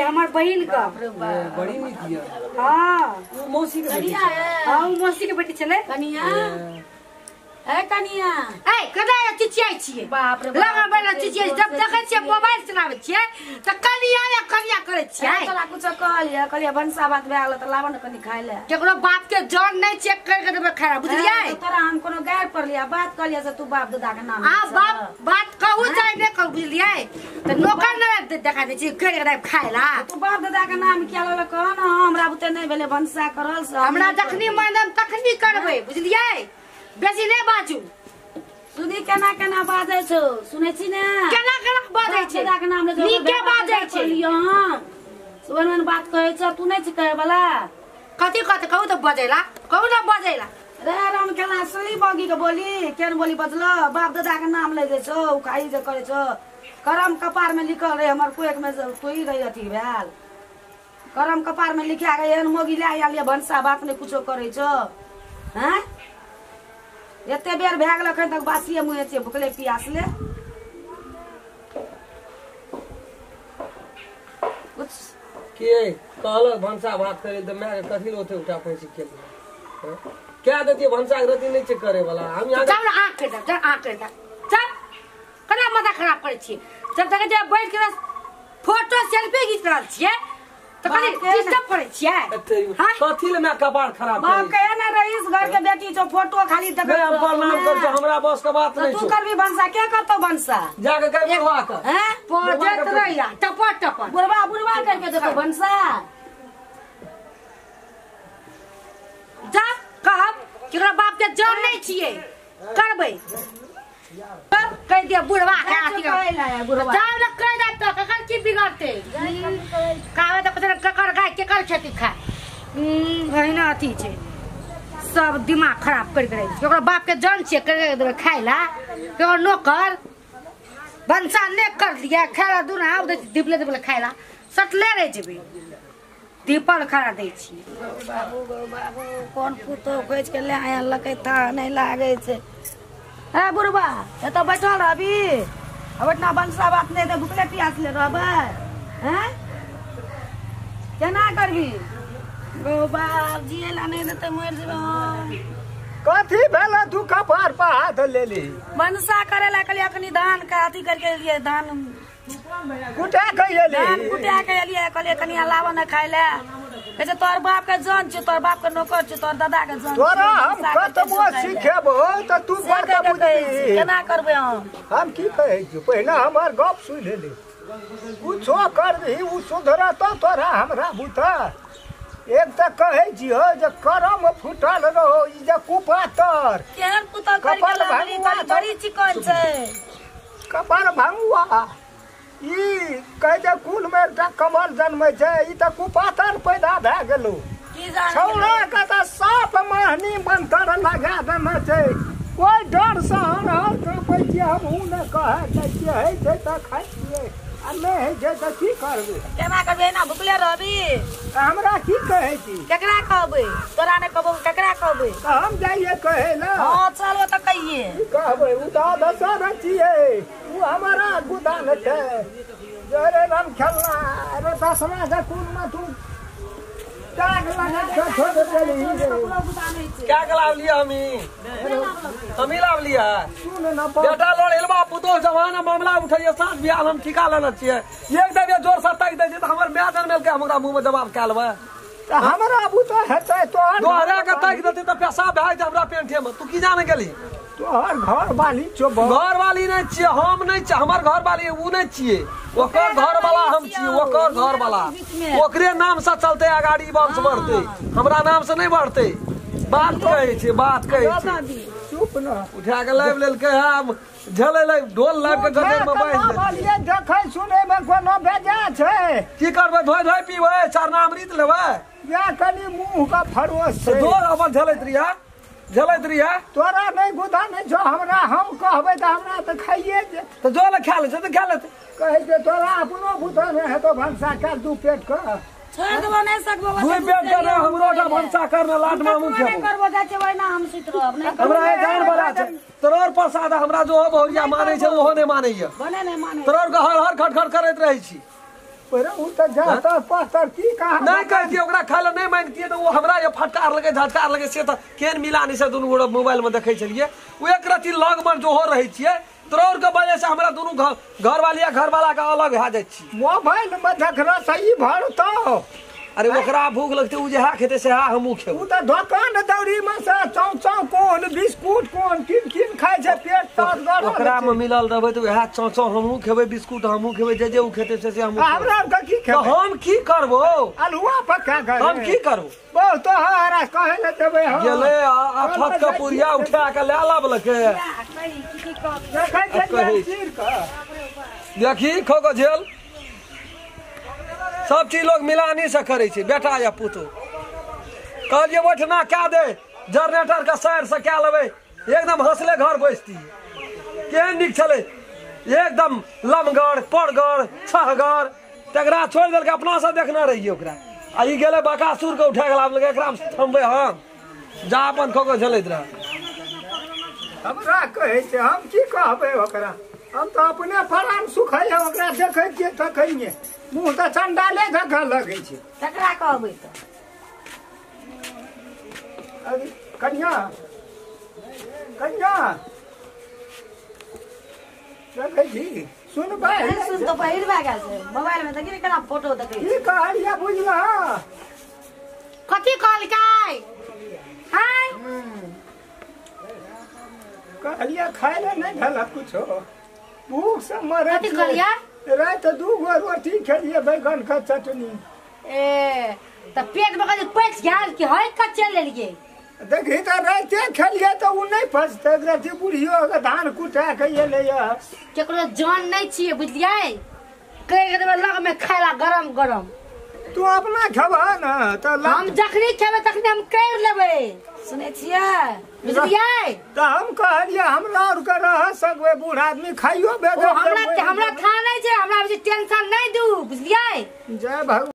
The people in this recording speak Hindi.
हमार बहन का बड़ी नहीं थी हां वो मौसी के बेटी हां वो मौसी के बेटी चले कनिया ए कनिया ए कदा चिचियाई छिए बाप रे लगा बेला चिचियाई जब देखै छिए मोबाइल चलाबै छिए त कनिया या कनिया करे छिए तोरा कुछ कहलिए भनसा भात भए गेल त लाबो न कनी खाइ ले केकरो बाप के जान नहीं चेक कर के देबे खाना बुझलियै तोरा हम कोनो गायर पर लिया बात कहलिए से तू बाप दादा के नाम हां बाप बात कहू जाय ने कहू बुझलियै त नौकर न देखा दे छी कर के खाइला तू बाप दादा के नाम किया लेले कह न हमरा बुते नहीं भेले भनसा करल से हमरा जखनी मानम तखनी करबै बुझलियै बेसी नहीं बाजू सुनी केना केना बाजै छौ सुनै छी ने केना केना बाजै छै दादा के नाम ले नीके बाजै छै सुबह बात कहै छ तू नहीं छी कहे वाला कथि कथि कहू त बजैला कहू न बजैला रे राम केला सली बगी के बोली केन बोली बजलो बाप दादा के नाम ले छौ उखाई जे करे छौ करम कपार में लिखल रहे हमर कोई में तोई रही अथी भेल करम कपार में लिखा गए एहन मोगी ले आलिए भनसा बात नहीं कुछो करे छौ हैं एते बेर भए गेल अखन तक बासिए मुहे छै भुखले पियास ले कुछ के कहलक भंसा भात करे त मैं कथि रोते उठा पैसे के क्या देती भंसा के रति नहीं चेक करे वाला हम यहां चल आंख के चल आंख के चल कना माथा खराब करे छी जब तक जे बैठ के फोटो सेल्फी खींच रहल छिए त कनी डिस्टर्ब करे छिए हां कथि ले मैं कपार खराब बाप कहे ना रईस घर के बेटी जो फोटो खाली देख मैं हम प्रणाम कर छ हमरा बस के बात नहीं तू करबी भंसा के करतो भंसा जाके कर बुढ़वा का हैं पोजत रहिया टपट टपट बुढ़वा करके देखो भंसा जा कहब केकरा बाप के जान नहीं छिए करबै कह दिया बुढ़वा के आथी जाओ न कह दे तो ककर की बिगड़ते कावे तो ककर ककर गाय के कर खेती खाए भइना अथी छे सब दिमाग खराब कर के रही ओकरा बाप के जान छिए कर देबे खाइला केकर नौकर भंसा ने कर दिया खाइला दुना आउ दे दिपले दिपले खाइला सटले रह जेबे दीपल खड़ा दै छी बाबू कौन पुतो खोज के ले आया लकै था नहीं लागे छे ए बुढ़वा ए तो बैठल रहबी अब इतना भनसा बात नहीं दे भुखले पियास ले रहबे हैं केना करबी गो बाप जिए ला नहीं देते मर जेबे कथी भेला तू कपार पर हाथ ले ली भनसा करे ला कहलिए कनी धान का अथी करके लिए धान कुटा कहिए धान ली कुटा के लिए कहलिए कनी लावा न खाइ ले कहै तोर बाप के जान छ तोर बाप के नौकर छ तोर दादा के जान तोरा हम कतबो सिखेबो त तू बड़ बुझबी केना करबे हम की कहै छी पहिने हमर गप सुन ले कुछो करबी उ सुधरा तो तोरा हमरा बुता एक त कहै छी हो जे करम फुटल रहो ई जे कुपातर केहन पुता कपाल बड़ी चिकन छै कपाल भांगुआ ई कह जे कुल में एकटा कमल जन्मै छै ई त कुपातर पैदा भए गेलो की जान छौड़ा के त साफ महनी मंत्र लगा देने छै कोई डर से हर कांपै छियै हम उ न कहै छै है छै त खाइ छियै आ नहीं है छै त की करबै केना करबे ना भुखले रहबी हमरा की कहै छी केकरा कहबै तोरा ने कहबो केकरा कहबै त हम जाइए कहै ल हां चलो त कहिए की कहबै उ त दशहरा छियै उ हमारा गुदान छै जरे राम खेलना अरे दसमा जा कुल में तू टाग लगा छोड़ दे क्या गलाव लिया हम ही लाव लिया बेटा लड़ेलबा पुतो जवान मामला उठैया साथ बियाह हम ठिका लेना छियै एक देबे जोर से तक दे त हमर माय जन्म के हमरा मुंह में जवाब का लेबे त हमरा बुता हेतै दोहरा के तक देते त पैसा भाई हमरा पेंठे में तू की जाने गेली तोहर घर वाली चोब घर वाली नहीं छियै हम नहीं छियै हमर घर वाली उ नहीं छियै ओकर घर वाला हम छियै ओकर घर वाला ओकरे नाम से चलते आगाड़ी वंश बढ़ते हमरा नाम से नहीं बढ़ते बात कहै छै चुप न उठा के लाइव लेल के हम झले ले ढोल लाइव के गदर में बैठ दे देखै सुनै में कोनो बेजा छै की करबै धोइ धोइ पीबै चारना अमृत लेबै या कनी मुंह का फरोस छै जोर अपन झलैत रिया तोरा नहीं गुदा नहीं छौ हमरा हम कहबै त हमरा त खाइए जे तो जो ले खा ले तो खा ले कहै जे तोरा अपनो बुता नहीं है तो भंसा कर दू पेट का छोड़ देबो नहीं सकबो दुई पेट कर हमरो टा भंसा करने लाट में मुंह नहीं करबो जा छै वही ना हम सुत रहब नहीं हमरा ए जान बड़ा छै तोर प्रसाद हमरा जो बहुरिया मानै छै ओहो नहीं मानै छै बने नहीं माने तोर के हर हर खटखट करैत रहै छी पर उ त जाता पास्तर की कहा नहीं कहती ओकरा खाय ले नहीं मांगती तो वो हमरा ये फटकार लगे झटकार लगे से त केन मिलानी से दुनू गोड़ा मोबाइल में देखे छलिए वो एक रति लगमन जो हो रही छिए तोर के वजह से हमरा दोनों घर वाला का अलग हो जाय छी मोबाइल में देखरा सही भरतो अरे ओकरा भूख लगते उ जेहा खेते से हमहू खेब उ त दुकान दौरी में से चौ कोन बिस्कुट कोन किन खाय छै पेट तक गड़ ओकरा में मिलल रहबे तो वह चौ हमहू खेबे बिस्कुट हमहू खेबे जे उ खेते से हमहू हमरा का की तो खेबै हम की करबो अलुआ पक्का कर हम की करबो बहुत तो हरा कहे ले देबै हम गेले आफत का पुरिया उठा के ले लाबलके देखै छै चीर का देखी खोगो झेल सब चीज लोग मिलानी से करे छे बेटा या पुतो कहलिए बैठना क्या दे जनरेटर का साइड से क्या लेबे एकदम हंसले घर बैसती केहन निक चले एकदम लमगढ़ पड़गढ़ छहगढ़ तकरा छोड़ देल के अपना से देखना रहिए ओकरा आ ई गेले बकासुर के उठा के लाबलके एकरा थमबे हम जा अपन खोगो झलैत रह हमरा कहै छै हम की कहबै ओकरा हम तो अपने फरान सुखै है ओकरा देखै छियै तखैने मुँह तऽ चंडाले देखऽ लगै छै तकरा कहबै तऽ अरे कन्या कन्या देखै छी सुनबै सुन तो पहिर भए गेल छै मोबाइल में देखी केना फोटो देखै की कहलियै बुझलह कथी कहलकै हाय कहलियै खाय ले नहीं भेलक कुछो भूख से मरै कथी कहलियै रात 2 गो रोटी खेलिए बैगन का चटनी ए त पेट में कथी पैच गेल कि है कच्चे लेलिए देखी तो राते खेलिए तो उ नहीं फसते रति बुढ़ियो के धान कुटा के एले या केकरो जान नहीं छिए बुझलिए कह के देबे लग में खायला गरम गरम तू अपना खेबा ना तो हम जखनी खेबे तखनी हम कर लेबे सुनै छियै बुझलिए तो हम कहलिए हमरा और के रह सकबे बूढ़ आदमी खाइयो बेगर हमरा था नहीं छै हमरा टेंशन नहीं दू बुझलिए जय भगवान।